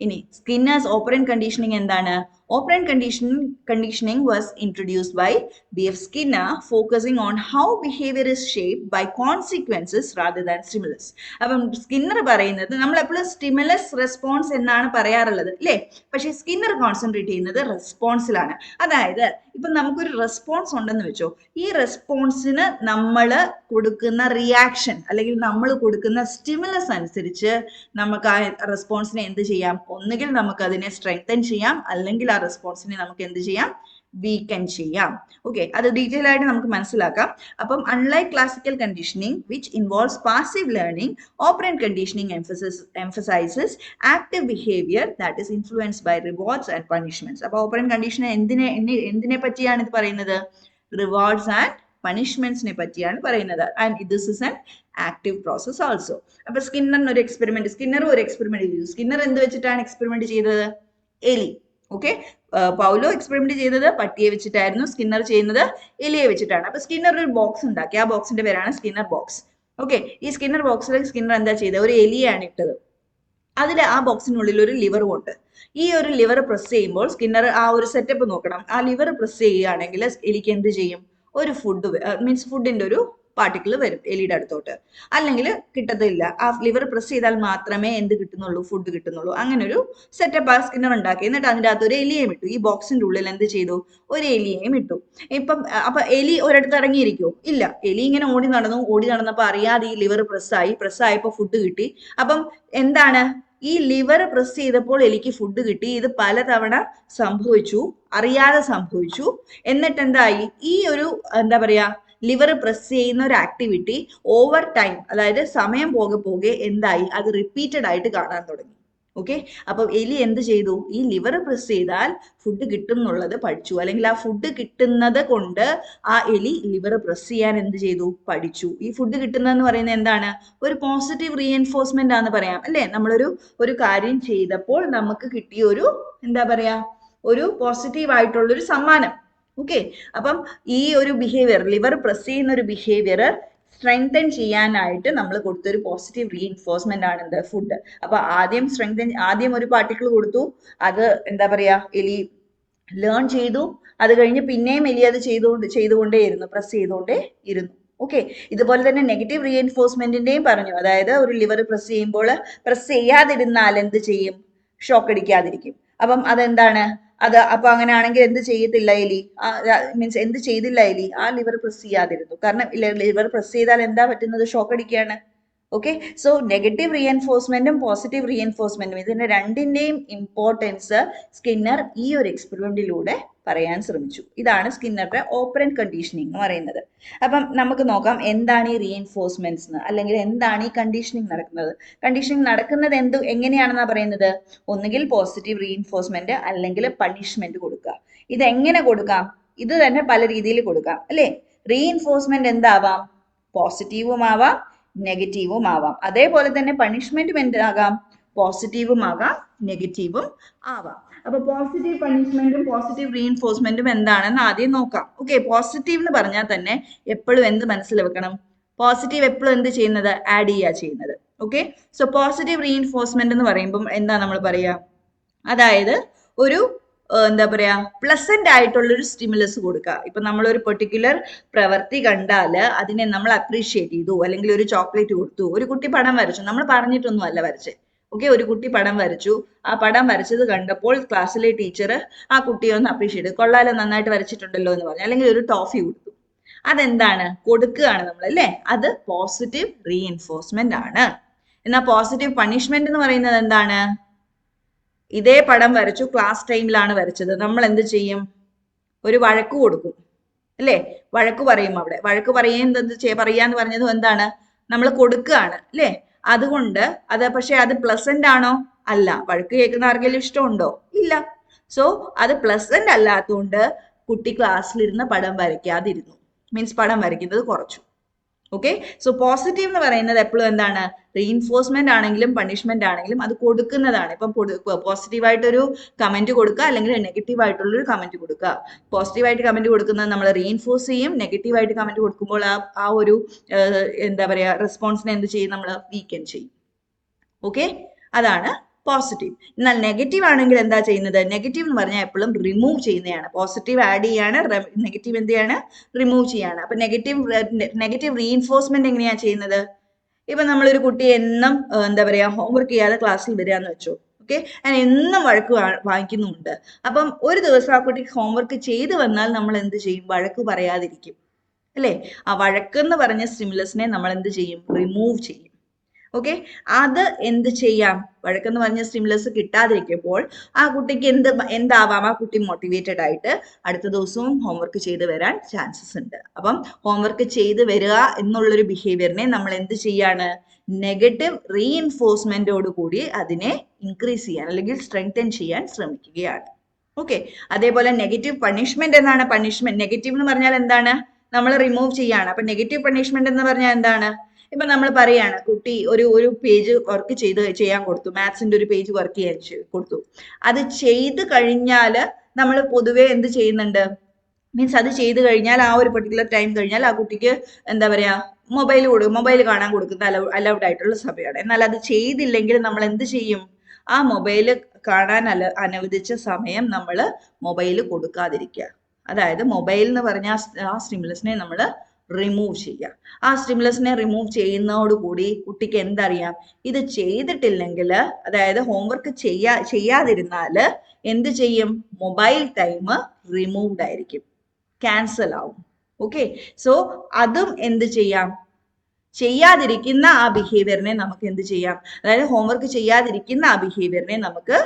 ഇനി Skinner's operant conditioning എന്താണ്? Operant conditioning was introduced by B.F. Skinner, focusing on how behavior is shaped by consequences rather than stimulus. അപ്പം Skinner പറയുന്നത് നമ്മൾ എപ്പോഴും stimulus response എന്നാണ് പറയാറുള്ളത് അല്ലേ? പക്ഷേ സ്കിന്നർ കോൺസെൻട്രേറ്റ് ചെയ്യുന്നത് റെസ്പോൺസിലാണ്. അതായത് ഇപ്പം നമുക്കൊരു റെസ്പോൺസ് ഉണ്ടെന്ന് വെച്ചോ, ഈ റെസ്പോൺസിന് നമ്മൾ കൊടുക്കുന്ന റിയാക്ഷൻ അല്ലെങ്കിൽ നമ്മൾ കൊടുക്കുന്ന സ്റ്റിമുലസ് അനുസരിച്ച് നമുക്ക് ആ റെസ്പോൺസിനെ എന്ത് ചെയ്യാം? ഒന്നുകിൽ നമുക്ക് അതിനെ സ്ട്രെങ്തൻ ചെയ്യാം, അല്ലെങ്കിൽ ആ റെസ്പോൺസിനെ നമുക്ക് എന്ത് ചെയ്യാം? വീക്കൻ ചെയ്യാം. ഓക്കെ, അത് ഡീറ്റെയിൽ ആയിട്ട് നമുക്ക് മനസ്സിലാക്കാം. അപ്പം unlike classical conditioning which involves passive learning, operant conditioning emphasizes active behavior that is influenced by rewards and punishments. അപ്പോൾ ഓപ്പറന്റ് കണ്ടീഷൻ എന്തിനെ പറ്റിയാണ് ഇത് പറയുന്നത്? റിവാർഡ്സ് ആൻഡ് പണിഷ്മെന്റ്സിനെ പറ്റിയാണ് പറയുന്നത്. And this is an active process also. അപ്പൊ സ്കിന്നർ ഒരു experiment ചെയ്തു. സ്കിന്നർ എന്ത് വെച്ചിട്ടാണ് എക്സ്പെരിമെന്റ് ചെയ്തത്? എലി. ഓക്കെ, പൗലോ എക്സ്പെരിമെന്റ് ചെയ്തത് പട്ടിയെ വെച്ചിട്ടായിരുന്നു, സ്കിന്നർ ചെയ്യുന്നത് എലിയെ വെച്ചിട്ടാണ്. അപ്പൊ സ്കിന്നർ ഒരു ബോക്സ് ഉണ്ടാക്കി, ആ ബോക്സിന്റെ പേരാണ് സ്കിന്നർ ബോക്സ്. ഓക്കെ, ഈ സ്കിന്നർ ബോക്സിൽ സ്കിന്നർ എന്താ ചെയ്തത്? ഒരു എലിയാണ് ഇട്ടത്. അതിൽ ആ ബോക്സിനുള്ളിൽ ഒരു ലിവറും ഉണ്ട്. ഈ ഒരു ലിവർ പ്രസ് ചെയ്യുമ്പോൾ സ്കിന്നർ ആ ഒരു സെറ്റപ്പ് നോക്കണം. ആ ലിവർ പ്രസ് ചെയ്യുകയാണെങ്കിൽ എലിക്ക് എന്ത് ചെയ്യും? ഒരു ഫുഡിന്റെ ഒരു പാർട്ടിക്കിൾ വരും എലിയുടെ അടുത്തോട്ട്, അല്ലെങ്കിൽ കിട്ടത്തില്ല. ആ ലിവർ പ്രസ് ചെയ്താൽ മാത്രമേ എന്ത് കിട്ടുന്നുള്ളൂ? ഫുഡ് കിട്ടുന്നുള്ളൂ. അങ്ങനെ ഒരു സെറ്റപ്പ് ആ സ്കിന്നർ ഉണ്ടാക്കി. എന്നിട്ട് അതിൻ്റെ അകത്ത് ഒരു എലിയെയും ഇട്ടു. ഈ ബോക്സിന്റെ ഉള്ളിൽ എന്ത് ചെയ്തു? ഒരു എലിയെയും ഇട്ടു. അപ്പൊ എലി ഒരിടത്ത് ഇറങ്ങിയിരിക്കുമോ? ഇല്ല. എലി ഇങ്ങനെ ഓടി നടന്നപ്പോൾ അറിയാതെ ഈ ലിവർ പ്രസ്സായപ്പോൾ ഫുഡ് കിട്ടി. അപ്പം എന്താണ്? ഈ ലിവർ പ്രസ് ചെയ്തപ്പോൾ എലിക്ക് ഫുഡ് കിട്ടി. ഇത് പലതവണ സംഭവിച്ചു, അറിയാതെ സംഭവിച്ചു. എന്നിട്ട് എന്തായി? ഈ ഒരു എന്താ പറയാ, ലിവർ പ്രസ് ചെയ്യുന്ന ഒരു ആക്ടിവിറ്റി ഓവർ ടൈം, അതായത് സമയം പോകെ എന്തായി? അത് റിപ്പീറ്റഡ് ആയിട്ട് കാണാൻ തുടങ്ങി. ഓക്കെ, അപ്പൊ എലി എന്ത് ചെയ്തു? ഈ ലിവർ പ്രസ് ചെയ്താൽ ഫുഡ് കിട്ടും എന്നുള്ളത് പഠിച്ചു, അല്ലെങ്കിൽ ആ ഫുഡ് കിട്ടുന്നത് കൊണ്ട് ആ എലി ലിവർ പ്രസ് ചെയ്യാൻ എന്ത് ചെയ്തു? പഠിച്ചു. ഈ ഫുഡ് കിട്ടുന്നതെന്ന് പറയുന്നത് എന്താണ്? ഒരു പോസിറ്റീവ് റീഎൻഫോഴ്സ്മെന്റ് ആണെന്ന് പറയാം അല്ലേ? നമ്മളൊരു കാര്യം ചെയ്തപ്പോൾ നമുക്ക് കിട്ടിയ ഒരു എന്താ പറയാ, ഒരു പോസിറ്റീവ് ആയിട്ടുള്ളൊരു സമ്മാനം. ഓക്കെ, അപ്പം ഈ ഒരു ബിഹേവിയർ, ലിവർ പ്രസ് ചെയ്യുന്ന ഒരു ബിഹേവിയർ സ്ട്രെങ്തൻ ചെയ്യാനായിട്ട് നമ്മൾ കൊടുത്തൊരു പോസിറ്റീവ് റീഇൻഫോഴ്സ്മെന്റ് ആണ് എന്ത്? ഫുഡ്. അപ്പൊ ആദ്യം ഒരു പാർട്ടിക്കിൾ കൊടുത്തു, അത് എന്താ പറയാ, എലി ലേൺ ചെയ്തു. അത് കഴിഞ്ഞ് പിന്നെയും എലി അത് ചെയ്തുകൊണ്ടേയിരുന്നു, പ്രസ് ചെയ്തുകൊണ്ടേ ഇരുന്നു. ഓക്കെ, ഇതുപോലെ തന്നെ നെഗറ്റീവ് റീഎൻഫോഴ്സ്മെന്റിന്റെയും പറഞ്ഞു. അതായത് ഒരു ലിവർ പ്രസ് ചെയ്യുമ്പോൾ പ്രസ് ചെയ്യാതിരുന്നാൽ എന്ത് ചെയ്യും? ഷോക്ക് അടിക്കാതിരിക്കും. അപ്പം അതെന്താണ്? അപ്പൊ അങ്ങനെയാണെങ്കിൽ എന്ത് ചെയ്യത്തില്ല എലി? എന്ത് ചെയ്തില്ല എലി? ആ ലിവർ പ്രസ് ചെയ്യാതിരുന്നു. കാരണം ലിവർ പ്രസ് ചെയ്താൽ എന്താ പറ്റുന്നത്? ഷോക്ക് അടിക്കുകയാണ്. ഓക്കെ, സോ നെഗറ്റീവ് റീഎൻഫോഴ്സ്മെന്റും പോസിറ്റീവ് റീഎൻഫോഴ്സ്മെന്റും, ഇതിന്റെ രണ്ടിന്റെയും ഇമ്പോർട്ടൻസ് സ്കിന്നർ ഈ ഒരു എക്സ്പെരിമെന്റിലൂടെ പറയാൻ ശ്രമിച്ചു. ഇതാണ് സ്കിന്നറുടെ ഓപ്പറന്റ് കണ്ടീഷനിങ് എന്ന് പറയുന്നത്. അപ്പം നമുക്ക് നോക്കാം എന്താണ് ഈ റീഎൻഫോഴ്സ്മെന്റ്സ് എന്ന്, അല്ലെങ്കിൽ എന്താണ് ഈ കണ്ടീഷനിങ് നടക്കുന്നത്. കണ്ടീഷനിങ് നടക്കുന്നത് എങ്ങനെയാണെന്നാ പറയുന്നത്? ഒന്നുകിൽ പോസിറ്റീവ് റീഎൻഫോഴ്സ്മെന്റ് അല്ലെങ്കിൽ പണിഷ്മെന്റ് കൊടുക്കുക. ഇത് എങ്ങനെ കൊടുക്കാം? ഇത് തന്നെ പല രീതിയിൽ കൊടുക്കാം അല്ലേ? റീഎൻഫോഴ്സ്മെന്റ് എന്താവാം? പോസിറ്റീവും ആവാം, നെഗറ്റീവും ആവാം. അതേപോലെ തന്നെ പണിഷ്മെന്റും എന്താകാം? പോസിറ്റീവും ആകാം, നെഗറ്റീവും ആവാം. അപ്പൊ പോസിറ്റീവ് പണിഷ്മെന്റും പോസിറ്റീവ് റീഇൻഫോഴ്സ്മെന്റും എന്താണെന്ന് ആദ്യം നോക്കാം. ഓക്കെ, പോസിറ്റീവ് എന്ന് പറഞ്ഞാൽ തന്നെ എപ്പോഴും എന്ത് മനസ്സിൽ വെക്കണം? പോസിറ്റീവ് എപ്പോഴും എന്ത് ചെയ്യുന്നത്? ആഡ് ചെയ്യുന്നത്. ഓക്കെ, സോ പോസിറ്റീവ് റീഇൻഫോഴ്സ്മെന്റ് എന്ന് പറയുമ്പോൾ എന്താ നമ്മൾ പറയാ? അതായത് ഒരു എന്താ പറയാ, പ്ലസന്റ് ആയിട്ടുള്ളൊരു സ്റ്റിമുലസ് കൊടുക്കുക. ഇപ്പൊ നമ്മളൊരു പെർട്ടിക്കുലർ പ്രവൃത്തി കണ്ടാൽ അതിനെ നമ്മൾ അപ്രീഷിയേറ്റ് ചെയ്തു, അല്ലെങ്കിൽ ഒരു ചോക്ലേറ്റ് കൊടുത്തു. ഒരു കുട്ടി പടം വരച്ചു, നമ്മൾ പറഞ്ഞിട്ടൊന്നും അല്ല വരച്ചേ. ഓക്കെ, ഒരു കുട്ടി പടം വരച്ചു. ആ പടം വരച്ചത് കണ്ടപ്പോൾ ക്ലാസ്സിലെ ടീച്ചർ ആ കുട്ടിയെ ഒന്ന് അപ്രീഷിയേറ്റ് ചെയ്തു. കൊള്ളാലോ, നന്നായിട്ട് വരച്ചിട്ടുണ്ടല്ലോ എന്ന് പറഞ്ഞു, അല്ലെങ്കിൽ ഒരു ടോഫി കൊടുത്തു. അതെന്താണ്? കൊടുക്കുകയാണ് നമ്മൾ അല്ലേ? അത് പോസിറ്റീവ് റീഇൻഫോഴ്സ്മെന്റ് ആണ്. എന്നാൽ പോസിറ്റീവ് പണിഷ്മെന്റ് എന്ന് പറയുന്നത് എന്താണ്? ഇതേ പടം വരച്ചു, ക്ലാസ് ടൈമിലാണ് വരച്ചത്, നമ്മൾ എന്ത് ചെയ്യും? ഒരു വഴക്ക് കൊടുക്കും അല്ലേ? വഴക്ക് പറയും. അവിടെ വഴക്ക് പറയാന്ന് പറഞ്ഞത് എന്താണ്? നമ്മൾ കൊടുക്കുകയാണ് അല്ലേ? അതുകൊണ്ട് പക്ഷെ അത് പ്ലസന്റ് ആണോ? അല്ല. വഴക്ക് കേൾക്കുന്ന ആർക്കെങ്കിലും ഇഷ്ടമുണ്ടോ? ഇല്ല. സോ അത് പ്ലസന്റ് അല്ലാത്തതുകൊണ്ട് കുട്ടി ക്ലാസ്സിലിരുന്ന് പടം വരയ്ക്കാതിരുന്നു, മീൻസ് പടം വരയ്ക്കുന്നത് കുറച്ചു. ഓക്കെ, സോ പോസിറ്റീവ് എന്ന് പറയുന്നത് എപ്പോഴും എന്താണ്? റീഇൻഫോഴ്സ്മെന്റ് ആണെങ്കിലും പണിഷ്മെന്റ് ആണെങ്കിലും അത് കൊടുക്കുന്നതാണ്. ഇപ്പം പോസിറ്റീവായിട്ടൊരു കമന്റ് കൊടുക്കുക, അല്ലെങ്കിൽ നെഗറ്റീവായിട്ടുള്ളൊരു കമന്റ് കൊടുക്കുക. പോസിറ്റീവായിട്ട് കമന്റ് കൊടുക്കുന്നത് നമ്മൾ റീഇൻഫോഴ്സ് ചെയ്യും. നെഗറ്റീവായിട്ട് കമന്റ് കൊടുക്കുമ്പോൾ ആ ഒരു എന്താ പറയാ, റെസ്പോൺസിനെ എന്ത് ചെയ്യും? നമ്മൾ വീക്കൻ ചെയ്യും. ഓക്കെ, അതാണ് പോസിറ്റീവ്. എന്നാൽ നെഗറ്റീവ് ആണെങ്കിൽ എന്താ ചെയ്യുന്നത്? നെഗറ്റീവ് എന്ന് പറഞ്ഞാൽ എപ്പോഴും റിമൂവ് ചെയ്യുന്നതാണ്. പോസിറ്റീവ് ആഡ് ചെയ്യാണ്, നെഗറ്റീവ് എന്ത് ചെയ്യാണ്? റിമൂവ് ചെയ്യാണ്. അപ്പൊ നെഗറ്റീവ് റീഇൻഫോഴ്സ്മെന്റ് എങ്ങനെയാ ചെയ്യുന്നത്? ഇപ്പൊ നമ്മളൊരു കുട്ടി എന്നും എന്താ പറയാ ഹോംവർക്ക് ചെയ്യാതെ ക്ലാസ്സിൽ വരിക എന്ന് വെച്ചു. ഓക്കെ, ഞാൻ എന്നും വഴക്ക് വാങ്ങിക്കുന്നുണ്ട്. അപ്പം ഒരു ദിവസം ആ കുട്ടി ഹോംവർക്ക് ചെയ്ത് വന്നാൽ നമ്മൾ എന്ത് ചെയ്യും? വഴക്ക് പറയാതിരിക്കും അല്ലേ? ആ വഴക്കെന്ന് പറഞ്ഞ സ്റ്റിമുലസിനെ നമ്മൾ എന്ത് ചെയ്യും? റിമൂവ് ചെയ്യും. ഓക്കെ, അത് എന്ത് ചെയ്യാം? വഴക്കെന്ന് പറഞ്ഞ സ്റ്റിമുലസ് കിട്ടാതിരിക്കുമ്പോൾ ആ കുട്ടിക്ക് എന്താവാം? ആ കുട്ടി മോട്ടിവേറ്റഡ് ആയിട്ട് അടുത്ത ദിവസവും ഹോംവർക്ക് ചെയ്ത് വരാൻ ചാൻസസ് ഉണ്ട്. അപ്പം ഹോംവർക്ക് ചെയ്ത് വരിക എന്നുള്ളൊരു ബിഹേവിയറിനെ നമ്മൾ എന്ത് ചെയ്യാണ്? നെഗറ്റീവ് റീഇൻഫോഴ്സ്മെന്റോട് കൂടി അതിനെ ഇൻക്രീസ് ചെയ്യാൻ അല്ലെങ്കിൽ സ്ട്രെങ്തൻ ചെയ്യാൻ ശ്രമിക്കുകയാണ്. ഓക്കെ, അതേപോലെ നെഗറ്റീവ് പണിഷ്മെന്റ് എന്നാണ്. പണിഷ്മെന്റ് നെഗറ്റീവ് എന്ന് പറഞ്ഞാൽ എന്താണ്? നമ്മൾ റിമൂവ് ചെയ്യാണ്. അപ്പൊ നെഗറ്റീവ് പണിഷ്മെന്റ് എന്ന് പറഞ്ഞാൽ എന്താണ്? ഇപ്പൊ നമ്മൾ പറയാണ് കുട്ടി ഒരു പേജ് വർക്ക് ചെയ്യാൻ കൊടുത്തു, മാത്സിന്റെ ഒരു പേജ് വർക്ക് ചെയ്യാൻ കൊടുത്തു. അത് ചെയ്ത് കഴിഞ്ഞാൽ നമ്മൾ പൊതുവെ എന്ത് ചെയ്യുന്നുണ്ട്? മീൻസ് അത് ചെയ്ത് കഴിഞ്ഞാൽ ആ ഒരു പെർട്ടിക്കുലർ ടൈം കഴിഞ്ഞാൽ ആ കുട്ടിക്ക് എന്താ പറയാ മൊബൈൽ കാണാൻ കൊടുക്കുന്ന അലൗഡ് ആയിട്ടുള്ള സമയമാണ്. എന്നാൽ അത് ചെയ്തില്ലെങ്കിൽ നമ്മൾ എന്ത് ചെയ്യും? ആ മൊബൈല് കാണാൻ അനുവദിച്ച സമയം നമ്മൾ മൊബൈൽ കൊടുക്കാതിരിക്കുക. അതായത് മൊബൈൽ എന്ന് പറഞ്ഞ ആ സ്റ്റിമുലസിനെ നമ്മൾ റിമൂവ് ചെയ്യുക. ആ സ്റ്റിമുലസിനെ റിമൂവ് ചെയ്യുന്നതോടുകൂടി കുട്ടിക്ക് എന്തറിയാം? ഇത് ചെയ്തിട്ടില്ലെങ്കിൽ, അതായത് ഹോംവർക്ക് ചെയ്യാതിരുന്നാൽ എന്ത് ചെയ്യും? മൊബൈൽ ടൈം റിമൂവ്ഡ് ആയിരിക്കും, ക്യാൻസൽ ആവും. ഓക്കെ, സോ അതും എന്ത് ചെയ്യാം? ചെയ്യാതിരിക്കുന്ന ആ ബിഹേവിയറിനെ നമുക്ക് എന്ത് ചെയ്യാം? അതായത് ഹോംവർക്ക് ചെയ്യാതിരിക്കുന്ന ആ ബിഹേവിയറിനെ നമുക്ക്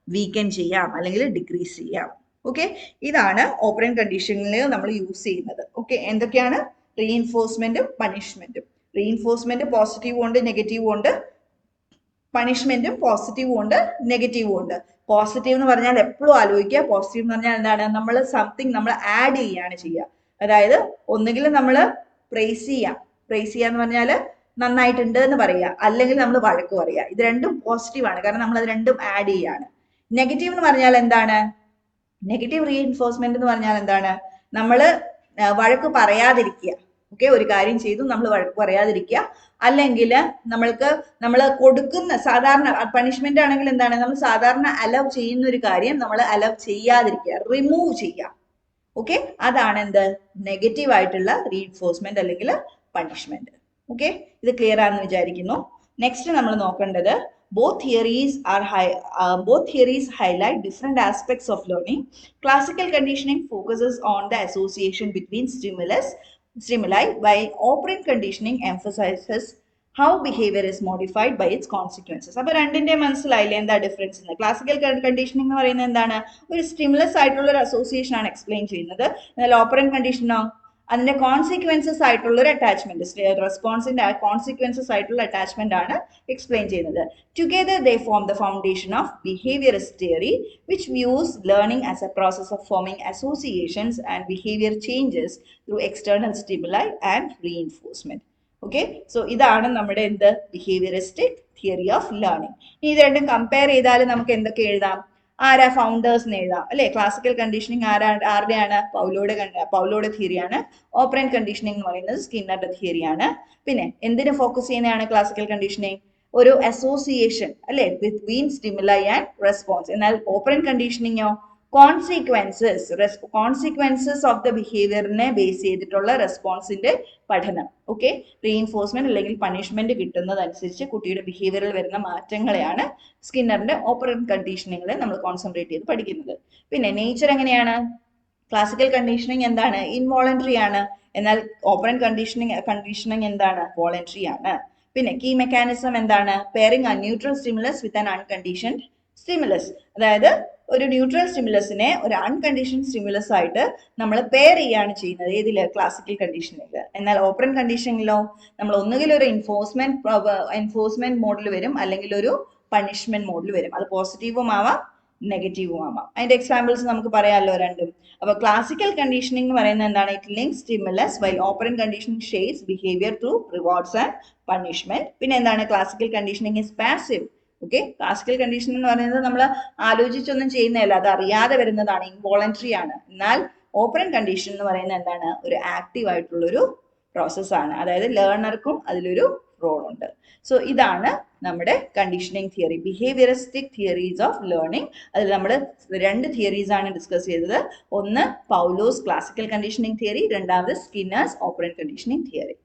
വീക്കൻ ചെയ്യാം അല്ലെങ്കിൽ ഡിക്രീസ് ചെയ്യാം. ഓക്കെ, ഇതാണ് ഓപ്പറന്റ് കണ്ടീഷനിൽ നമ്മൾ യൂസ് ചെയ്യുന്നത്. ഓക്കെ, എന്തൊക്കെയാണ്? റീഇൻഫോഴ്സ്മെന്റും പണിഷ്മെന്റും. റീഇൻഫോഴ്സ്മെന്റ് പോസിറ്റീവും ഉണ്ട് നെഗറ്റീവും ഉണ്ട്, പണിഷ്മെന്റും പോസിറ്റീവും ഉണ്ട് നെഗറ്റീവും ഉണ്ട്. പോസിറ്റീവ് എന്ന് പറഞ്ഞാൽ എപ്പോഴും ആലോചിക്കുക, പോസിറ്റീവ് എന്ന് പറഞ്ഞാൽ എന്താണ്? നമ്മൾ സംതിങ് നമ്മൾ ആഡ് ചെയ്യാണ് ചെയ്യുക. അതായത് ഒന്നുകിൽ നമ്മൾ പ്രൈസ് ചെയ്യാന്ന് പറഞ്ഞാൽ നന്നായിട്ടുണ്ട് എന്ന് പറയുക, അല്ലെങ്കിൽ നമ്മൾ വഴക്ക് പറയുക. ഇത് രണ്ടും പോസിറ്റീവ് ആണ്, കാരണം നമ്മൾ അത് രണ്ടും ആഡ് ചെയ്യാണ്. നെഗറ്റീവ് എന്ന് പറഞ്ഞാൽ എന്താണ്? നെഗറ്റീവ് റീഇൻഫോഴ്സ്മെന്റ് എന്ന് പറഞ്ഞാൽ എന്താണ്? നമ്മൾ വഴക്ക് പറയാതിരിക്കുക. ഓക്കെ, ഒരു കാര്യം ചെയ്തു നമ്മൾ വഴക്ക് പറയാതിരിക്കുക, അല്ലെങ്കിൽ നമ്മൾ കൊടുക്കുന്ന സാധാരണ പണിഷ്മെന്റ് ആണെങ്കിൽ എന്താണ്? നമ്മൾ സാധാരണ അലൗ ചെയ്യുന്ന ഒരു കാര്യം നമ്മൾ അലൗ ചെയ്യാതിരിക്കുക, റിമൂവ് ചെയ്യുക. ഓക്കെ, അതാണ് എന്ത്? നെഗറ്റീവ് ആയിട്ടുള്ള റീഇൻഫോഴ്സ്മെന്റ് അല്ലെങ്കിൽ പണിഷ്മെന്റ്. ഓക്കെ, ഇത് ക്ലിയർ ആണെന്ന് വിചാരിക്കുന്നു. നെക്സ്റ്റ് നമ്മൾ നോക്കേണ്ടത് both theories highlight different aspects of learning. Classical conditioning focuses on the association between stimuli, while operant conditioning emphasizes how behavior is modified by its consequences. അപ്പോൾ രണ്ടിന്റെ മനസ്സിലായില്ലേ എന്താ ഡിഫറൻസ് എന്ന്? ക്ലാസിക്കൽ കണ്ടീഷനിങ് എന്ന് പറയുന്നത് എന്താണ്? ഒരു സ്റ്റിമുലസ് ആയിട്ടുള്ള ഒരു അസോസിയേഷൻ ആണ് എക്സ്പ്ലെയിൻ ചെയ്യുന്നത്. എന്നാൽ ഓപ്പറന്റ് കണ്ടീഷനോ അതിന്റെ കോൺസിക്വൻസസ് ആയിട്ടുള്ള ഒരു അറ്റാച്ച്മെന്റ്, റെസ്പോൺസിന്റെ കോൺസിക്വൻസസ് ആയിട്ടുള്ള അറ്റാച്ച്മെന്റ് ആണ് എക്സ്പ്ലെയിൻ ചെയ്യുന്നത്. Together they form the foundation of behaviourist theory, which views learning as A process of foaming associations and behaviour changes through external stimuli and reinforcement. Okay, so ഇതാണ് നമ്മുടെ എന്ത്? Behaviouristic theory of learning. ഇനി ഇത് രണ്ടും compare ചെയ്താൽ നമുക്ക് എന്തൊക്കെ എഴുതാം? ആരാ ഫൗണ്ടേഴ്സ് എഴുതാം അല്ലെ? ക്ലാസിക്കൽ കണ്ടീഷനിങ് ആരുടെയാണ്? പൗലോയുടെ തിയറിയാണ്. ഓപ്പറന്റ് കണ്ടീഷനിങ് എന്ന് പറയുന്നത് സ്കിന്നറുടെ തിയറിയാണ്. പിന്നെ എന്തിനു ഫോക്കസ് ചെയ്യുന്നതാണ് ക്ലാസിക്കൽ കണ്ടീഷനിങ്? ഒരു അസോസിയേഷൻ അല്ലെ ബിറ്റ്വീൻ സ്റ്റിമുലൈ ആൻഡ് റെസ്പോൺസ്. എന്നാൽ ഓപ്പറന്റ് കണ്ടീഷനിങ്ങോ കോൺസിക്വൻസസ് ഓഫ് ദ ബിഹേവിയറിനെ ബേസ് ചെയ്തിട്ടുള്ള റെസ്പോൺസിന്റെ പഠനം. ഓക്കെ, റീഇൻഫോഴ്സ്മെന്റ് അല്ലെങ്കിൽ പണിഷ്മെന്റ് കിട്ടുന്നതനുസരിച്ച് കുട്ടിയുടെ ബിഹേവിയറിൽ വരുന്ന മാറ്റങ്ങളെയാണ് സ്കിന്നറിന്റെ ഓപ്പറന്റ് കണ്ടീഷനിങ്ങിൽ നമ്മൾ കോൺസെൻട്രേറ്റ് ചെയ്ത് പഠിക്കുന്നത്. പിന്നെ നേച്ചർ എങ്ങനെയാണ്? ക്ലാസിക്കൽ കണ്ടീഷനിങ് എന്താണ്? ഇൻവോളണ്ടറി ആണ്. എന്നാൽ ഓപ്പറന്റ് കണ്ടീഷനിങ് എന്താണ്? വോളണ്ടറി ആണ്. പിന്നെ കീ മെക്കാനിസം എന്താണ്? Pairing a neutral stimulus with an unconditioned stimulus. അതായത് ഒരു ന്യൂട്രൽ സ്റ്റിമുലസിനെ ഒരു അൺകണ്ടീഷൻ സ്റ്റിമുലസ് ആയിട്ട് നമ്മൾ പെയർ ചെയ്യാണ് ചെയ്യുന്നത്. ഏതില്? ക്ലാസിക്കൽ കണ്ടീഷനിൽ. എന്നാൽ ഓപ്പറന്റ് കണ്ടീഷനിലോ നമ്മൾ ഒന്നുകിൽ ഒരു എൻഫോഴ്സ്മെന്റ് മോഡിൽ വരും, അല്ലെങ്കിൽ ഒരു പണിഷ്മെന്റ് മോഡിൽ വരും. അത് പോസിറ്റീവും ആവാം നെഗറ്റീവും ആവാം. അതിന്റെ എക്സാമ്പിൾസ് നമുക്ക് പറയാമല്ലോ രണ്ടും. അപ്പൊ ക്ലാസിക്കൽ കണ്ടീഷനിങ് എന്ന് പറയുന്നത് എന്താണ്? It links stimulus, while operant conditioning shades behaviour through rewards and punishment. പിന്നെ എന്താണ്? Classical conditioning is passive. Okay, classical condition എന്ന് പറയുന്നത് നമ്മൾ ആലോചിച്ചൊന്നും ചെയ്യുന്നതല്ല, അത് അറിയാതെ വരുന്നതാണ്, ഇൻവോളണ്ടറി ആണ്. എന്നാൽ ഓപ്പറന്റ് കണ്ടീഷൻ എന്ന് പറയുന്നത് എന്താണ്? ഒരു ആക്റ്റീവ് ആയിട്ടുള്ളൊരു പ്രോസസ്സാണ്. അതായത് ലേണർക്കും അതിലൊരു റോൾ ഉണ്ട്. സോ ഇതാണ് നമ്മുടെ conditioning theory, behaviouristic theories of learning. അതിൽ നമ്മൾ 2 തിയറീസ് ആണ് ഡിസ്കസ് ചെയ്തത്. ഒന്ന് പൗലോസ് ക്ലാസിക്കൽ കണ്ടീഷനിങ് തിയറി, രണ്ടാമത് സ്കിന്നേഴ്സ് ഓപ്പറന്റ് കണ്ടീഷനിങ് തിയറി.